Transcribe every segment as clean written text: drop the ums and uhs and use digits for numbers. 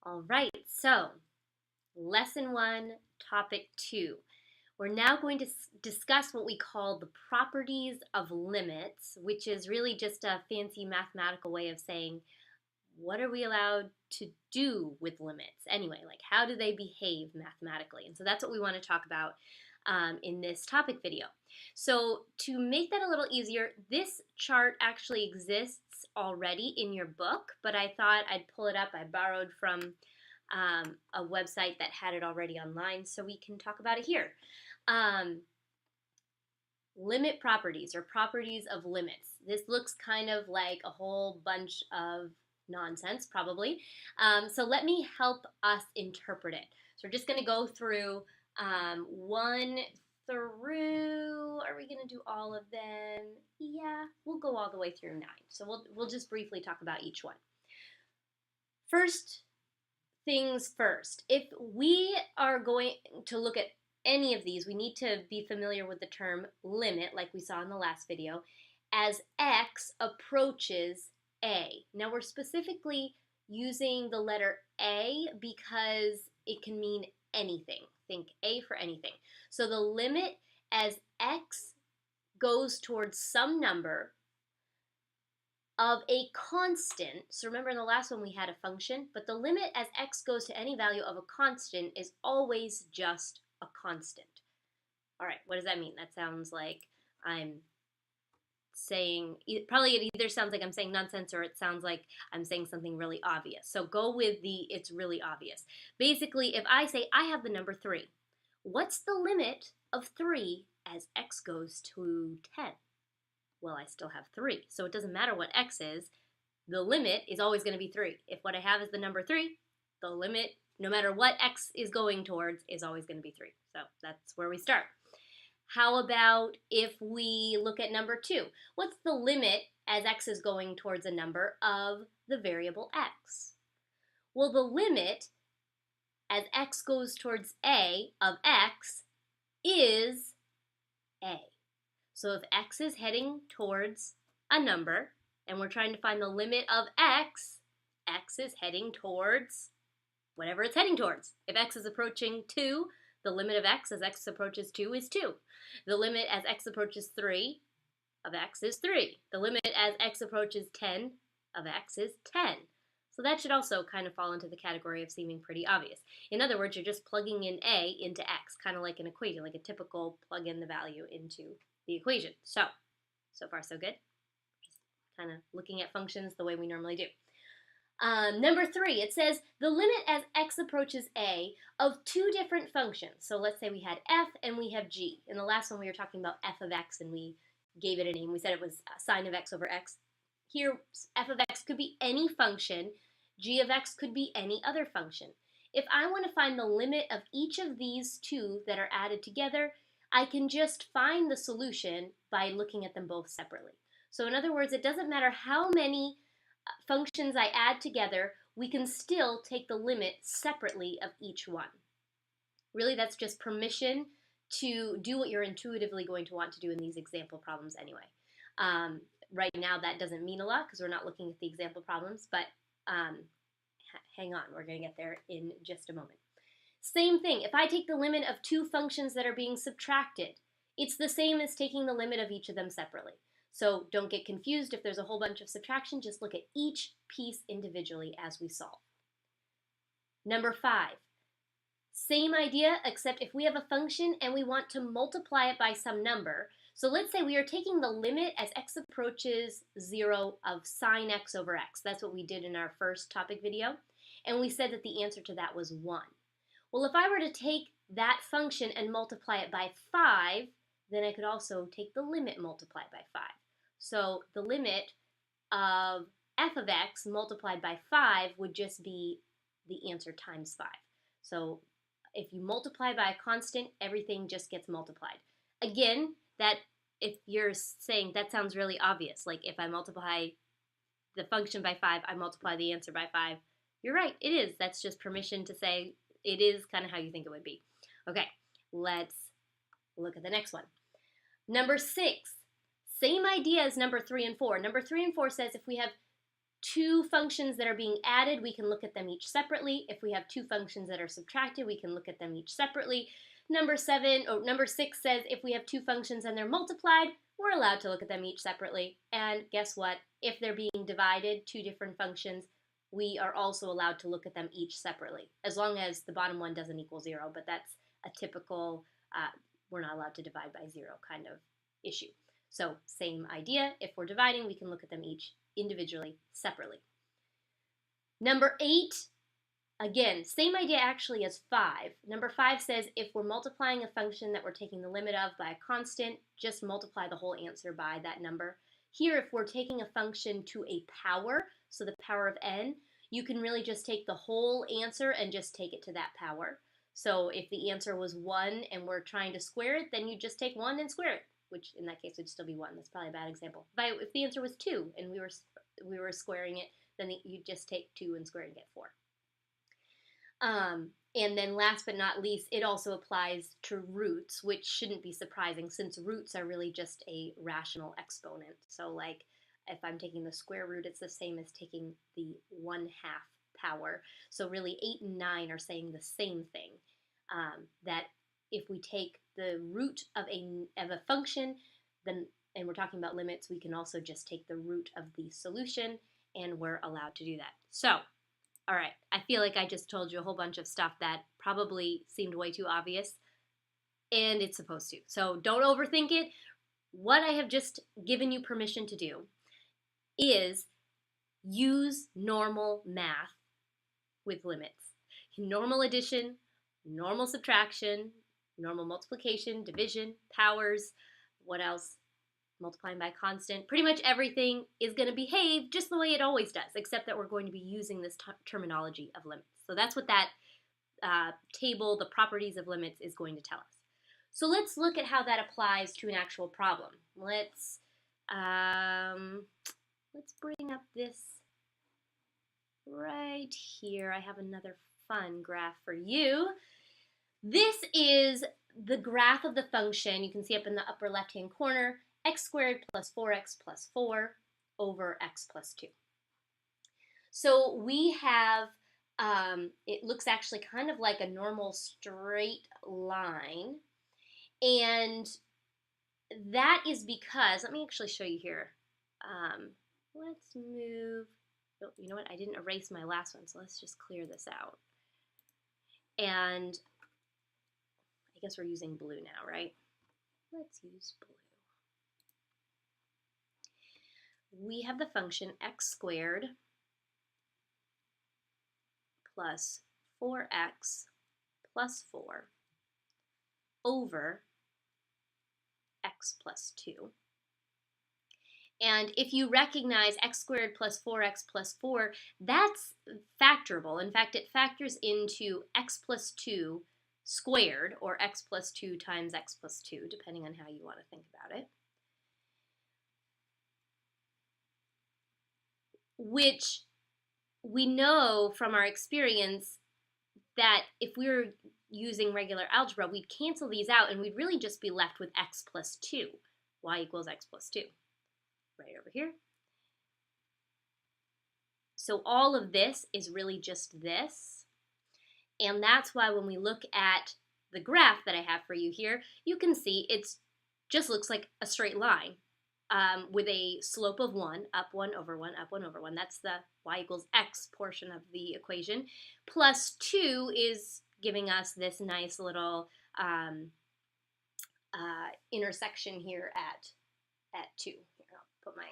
All right, so lesson one, topic two. We're now going to discuss what we call the properties of limits, which is really just a fancy mathematical way of saying what are we allowed to do with limits anyway, like how do they behave mathematically? And so that's what we want to talk about in this topic video. So to make that a little easier, this chart actually exists already in your book, but I thought I'd pull it up. I borrowed from a website that had it already online, so we can talk about it here. Limit properties, or properties of limits. This looks kind of like a whole bunch of nonsense, probably. So let me help us interpret it. So we're just going to go through one through, are we going to do all of them? Yeah, we'll go all the way through 9. So we'll just briefly talk about each one. First things first, if we are going to look at any of these, we need to be familiar with the term limit, like we saw in the last video, as x approaches a. Now we're specifically using the letter A because it can mean anything. Think A for anything. So the limit as x goes towards some number of a constant, so remember in the last one we had a function, but the limit as x goes to any value of a constant is always just a constant. All right, what does that mean? That sounds like I'm saying, probably it either sounds like I'm saying nonsense or it sounds like I'm saying something really obvious. So go with the it's really obvious. Basically, if I say I have the number 3, what's the limit of 3 as x goes to 10? Well, I still have 3. So it doesn't matter what x is. The limit is always going to be 3. If what I have is the number 3, the limit, no matter what x is going towards, is always going to be 3. So that's where we start. How about if we look at number 2? What's the limit as x is going towards a number of the variable x? Well, the limit as x goes towards a of x is a. So if x is heading towards a number, and we're trying to find the limit of x is heading towards whatever it's heading towards. If x is approaching 2, the limit of x as x approaches 2 is 2. The limit as x approaches 3 of x is 3. The limit as x approaches 10 of x is 10. So that should also kind of fall into the category of seeming pretty obvious. In other words, you're just plugging in a into x, kind of like an equation, like a typical plug in the value into the equation. So far so good. Just kind of looking at functions the way we normally do. Number 3, it says the limit as x approaches a of 2 different functions. So let's say we had f and we have g. In the last one we were talking about f of x and we gave it a name. We said it was sine of x over x. Here f of x could be any function. G of x could be any other function. If I want to find the limit of each of these 2 that are added together, I can just find the solution by looking at them both separately. So in other words, it doesn't matter how many functions I add together, we can still take the limit separately of each one. Really, that's just permission to do what you're intuitively going to want to do in these example problems anyway. Right now, that doesn't mean a lot because we're not looking at the example problems, but hang on, we're going to get there in just a moment. Same thing, if I take the limit of 2 functions that are being subtracted, it's the same as taking the limit of each of them separately. So don't get confused if there's a whole bunch of subtraction, just look at each piece individually as we solve. Number 5, same idea, except if we have a function and we want to multiply it by some number. So let's say we are taking the limit as x approaches 0 of sine x over x. That's what we did in our first topic video. And we said that the answer to that was 1. Well, if I were to take that function and multiply it by 5, then I could also take the limit multiplied by 5. So the limit of f of x multiplied by 5 would just be the answer times 5. So if you multiply by a constant, everything just gets multiplied. Again, that if you're saying that sounds really obvious, like if I multiply the function by 5, I multiply the answer by 5. You're right, it is. That's just permission to say it is kind of how you think it would be. Okay, let's look at the next one. Number 6, same idea as number 3 and 4. Number 3 and 4 says if we have two functions that are being added, we can look at them each separately. If we have two functions that are subtracted, we can look at them each separately. Number 6 says if we have two functions and they're multiplied, we're allowed to look at them each separately. And guess what? If they're being divided, two different functions, we are also allowed to look at them each separately, as long as the bottom one doesn't equal 0, but that's a typical, we're not allowed to divide by 0 kind of issue. So same idea, if we're dividing, we can look at them each individually, separately. Number 8, again, same idea actually as 5. Number 5 says if we're multiplying a function that we're taking the limit of by a constant, just multiply the whole answer by that number. Here, if we're taking a function to a power, so the power of n, you can really just take the whole answer and just take it to that power. So if the answer was 1 and we're trying to square it, then you just take 1 and square it, which in that case would still be 1. That's probably a bad example. If the answer was 2 and we were squaring it, then you just take 2 and square it and get 4. And then last but not least, it also applies to roots, which shouldn't be surprising since roots are really just a rational exponent. So like if I'm taking the square root, it's the same as taking the 1/2 power. So really 8 and 9 are saying the same thing, that if we take the root of a function, then, and we're talking about limits, we can also just take the root of the solution, and we're allowed to do that. So, all right, I feel like I just told you a whole bunch of stuff that probably seemed way too obvious, and it's supposed to. So don't overthink it. What I have just given you permission to do is use normal math with limits. Normal addition, normal subtraction, normal multiplication, division, powers, what else? Multiplying by constant. Pretty much everything is going to behave just the way it always does, except that we're going to be using this terminology of limits. So that's what that table, the properties of limits, is going to tell us. So let's look at how that applies to an actual problem. Let's bring up this right here. I have another fun graph for you. This is the graph of the function. You can see up in the upper left-hand corner, x squared plus 4x plus 4 over x plus 2. So we have, it looks actually kind of like a normal straight line. And that is because, let me actually show you here. Let's move, oh, you know what, I didn't erase my last one, so let's just clear this out. And I guess we're using blue now, right? Let's use blue. We have the function x squared plus 4x plus 4 over x plus 2. And if you recognize x squared plus 4x plus 4, that's factorable. In fact, it factors into x plus 2 squared, or x plus 2 times x plus 2, depending on how you want to think about it. Which we know from our experience that if we were using regular algebra, we'd cancel these out and we'd really just be left with x plus 2, y equals x plus 2, right over here. So all of this is really just this, and that's why when we look at the graph that I have for you here, you can see it just looks like a straight line. With a slope of 1, up 1 over 1, up 1 over 1. That's the y equals x portion of the equation. Plus 2 is giving us this nice little intersection here at 2. Here, I'll put my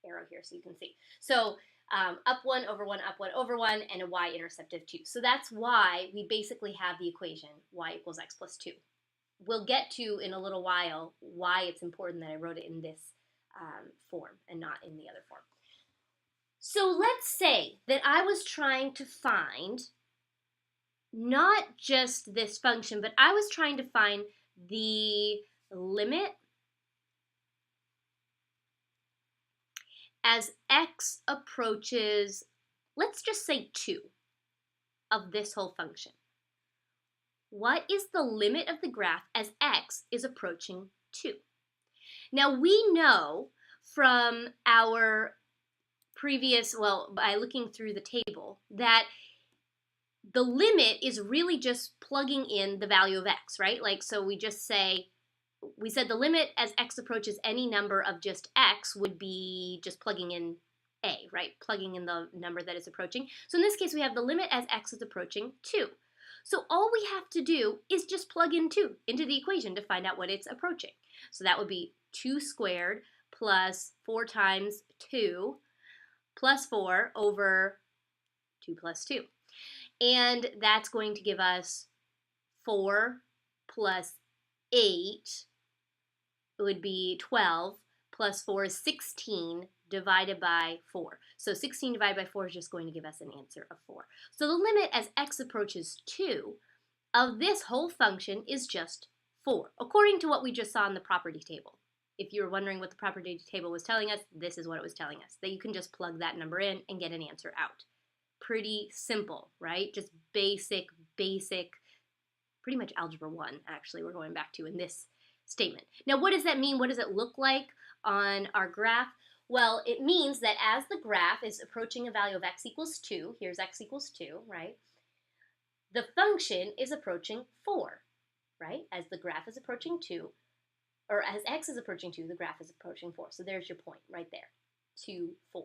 arrow here so you can see. So up 1 over 1, up 1 over 1, and a y-intercept of 2. So that's why we basically have the equation y equals x plus 2. We'll get to in a little while why it's important that I wrote it in this form and not in the other form. So let's say that I was trying to find not just this function, but I was trying to find the limit as x approaches, let's just say 2 of this whole function. What is the limit of the graph as x is approaching 2? Now we know from our by looking through the table, that the limit is really just plugging in the value of x, right? Like, so we said the limit as x approaches any number of just x would be just plugging in a, right? Plugging in the number that is approaching. So in this case, we have the limit as x is approaching 2. So all we have to do is just plug in 2 into the equation to find out what it's approaching. So that would be 2 squared plus 4 times 2 plus 4 over 2 plus 2. And that's going to give us 4 plus 8 would be 12, plus 4 is 16 divided by 4. So 16 divided by 4 is just going to give us an answer of 4. So the limit as x approaches 2 of this whole function is just 4, according to what we just saw in the property table. If you were wondering what the property table was telling us, this is what it was telling us, that you can just plug that number in and get an answer out. Pretty simple, right? Just basic, pretty much algebra 1, actually, we're going back to in this statement. Now, what does that mean? What does it look like on our graph? Well, it means that as the graph is approaching a value of x equals 2, here's x equals 2, right? The function is approaching 4, right? As the graph is approaching 2, or as x is approaching 2, the graph is approaching 4. So there's your point right there, 2, 4.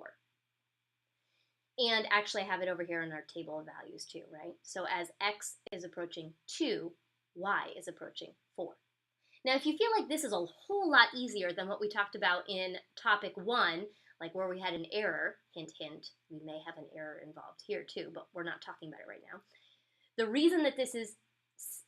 And actually I have it over here in our table of values too, right? So as x is approaching 2, y is approaching 4. Now, if you feel like this is a whole lot easier than what we talked about in topic 1, like where we had an error, hint, hint, we may have an error involved here too, but we're not talking about it right now. The reason that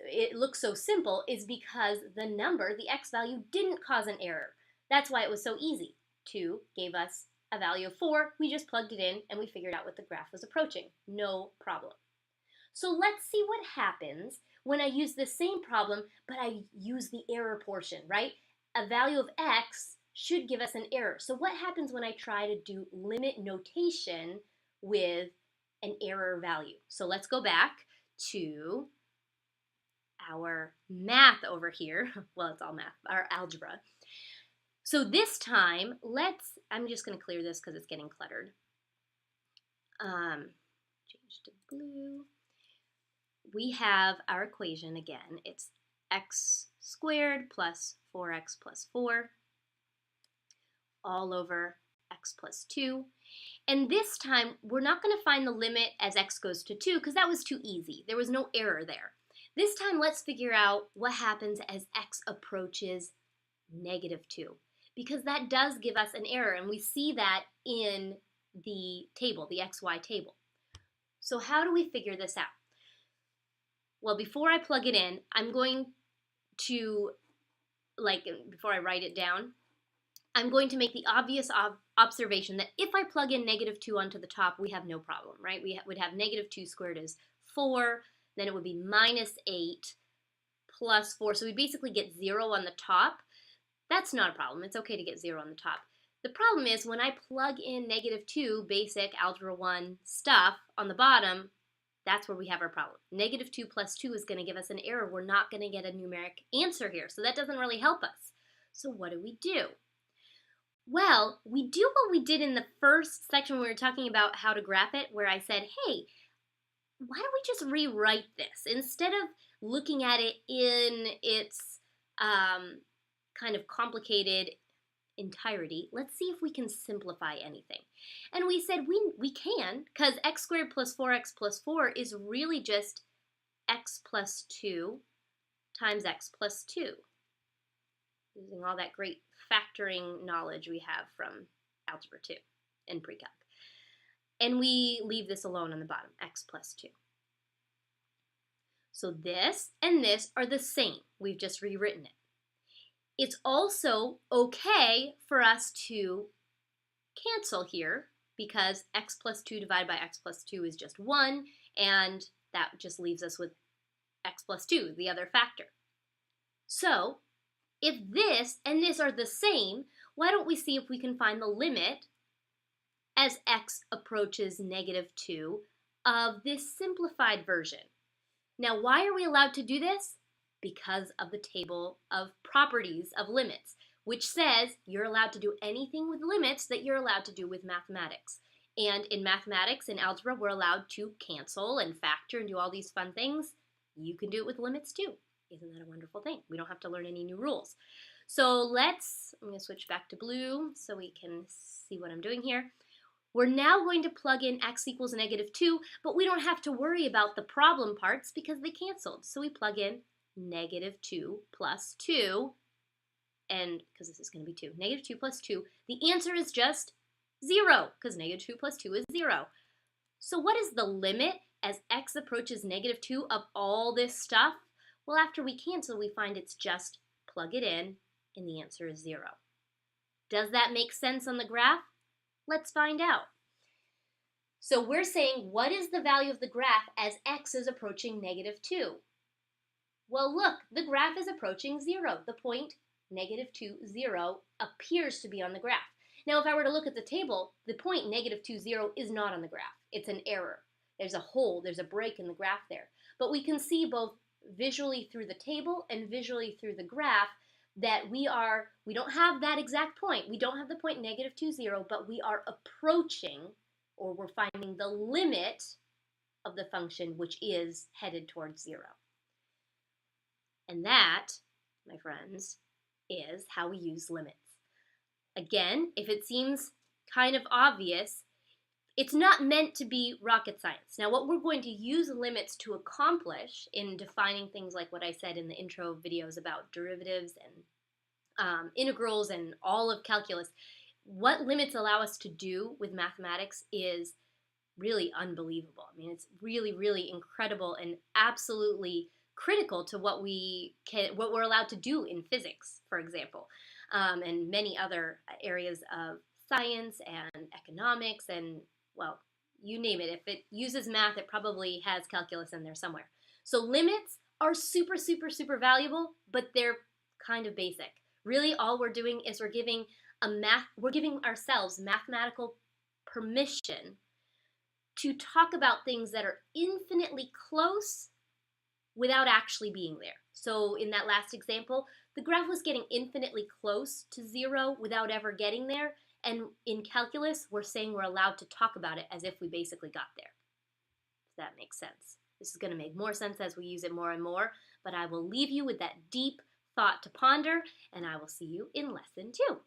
it looks so simple is because the number, the x value, didn't cause an error. That's why it was so easy. 2 gave us a value of 4, we just plugged it in and we figured out what the graph was approaching. No problem. So let's see what happens when I use the same problem, but I use the error portion, right? A value of x should give us an error. So what happens when I try to do limit notation with an error value? So let's go back to our math over here. Well, it's all math, our algebra. So this time, I'm just going to clear this because it's getting cluttered. Change to blue. We have our equation again. It's x squared plus 4x plus 4 all over x plus 2. And this time, we're not going to find the limit as x goes to 2 because that was too easy. There was no error there. This time, let's figure out what happens as x approaches -2, because that does give us an error, and we see that in the table, the xy table. So how do we figure this out? Well, before I plug it in, I'm going to, before I write it down, I'm going to make the obvious observation that if I plug in -2 onto the top, we have no problem, right? We would have -2 squared is 4, then it would be -8 plus 4. So we basically get 0 on the top. That's not a problem. It's okay to get 0 on the top. The problem is when I plug in -2, basic algebra 1 stuff on the bottom, that's where we have our problem. -2 plus 2 is going to give us an error. We're not going to get a numeric answer here, so that doesn't really help us. So what do? Well, we do what we did in the first section when we were talking about how to graph it, where I said, hey, why don't we just rewrite this? Instead of looking at it in its kind of complicated entirety, let's see if we can simplify anything. And we said we can, because x squared plus 4x plus 4 is really just x plus 2 times x plus 2. Using all that great factoring knowledge we have from Algebra 2 and pre-calc. And we leave this alone on the bottom, x plus 2. So this and this are the same. We've just rewritten it. It's also okay for us to cancel here because x plus 2 divided by x plus 2 is just 1, and that just leaves us with x plus 2, the other factor. So if this and this are the same, why don't we see if we can find the limit as x approaches -2 of this simplified version? Now, why are we allowed to do this? Because of the table of properties of limits, which says you're allowed to do anything with limits that you're allowed to do with mathematics. And in mathematics and algebra, we're allowed to cancel and factor and do all these fun things. You can do it with limits too. Isn't that a wonderful thing? We don't have to learn any new rules. So I'm going to switch back to blue so we can see what I'm doing here. We're now going to plug in x equals -2, but we don't have to worry about the problem parts because they canceled. So we plug in -2 plus 2, and because this is going to be 2, -2 plus 2, the answer is just 0, because -2 plus 2 is 0. So what is the limit as x approaches -2 of all this stuff? Well, after we cancel, we find it's just plug it in, and the answer is 0. Does that make sense on the graph? Let's find out. So we're saying, what is the value of the graph as x is approaching -2? Well, look, the graph is approaching 0. The point -2, 0 appears to be on the graph. Now, if I were to look at the table, the point -2, 0 is not on the graph. It's an error. There's a hole, there's a break in the graph there. But we can see both visually through the table and visually through the graph that we don't have that exact point. We don't have the point -2, 0, but we are approaching, or we're finding the limit of the function, which is headed towards 0. And that, my friends, is how we use limits. Again, if it seems kind of obvious, it's not meant to be rocket science. Now, what we're going to use limits to accomplish in defining things like what I said in the intro videos about derivatives and integrals and all of calculus, what limits allow us to do with mathematics is really unbelievable. I mean, it's really, really incredible and absolutely critical to what we're allowed to do in physics, for example, and many other areas of science and economics and, well, you name it. If it uses math, it probably has calculus in there somewhere. So limits are super, super, super valuable, but they're kind of basic. Really, all we're doing is we're giving ourselves mathematical permission to talk about things that are infinitely close without actually being there. So in that last example, the graph was getting infinitely close to 0 without ever getting there. And in calculus, we're saying we're allowed to talk about it as if we basically got there. If that makes sense. This is going to make more sense as we use it more and more, but I will leave you with that deep thought to ponder, and I will see you in lesson 2.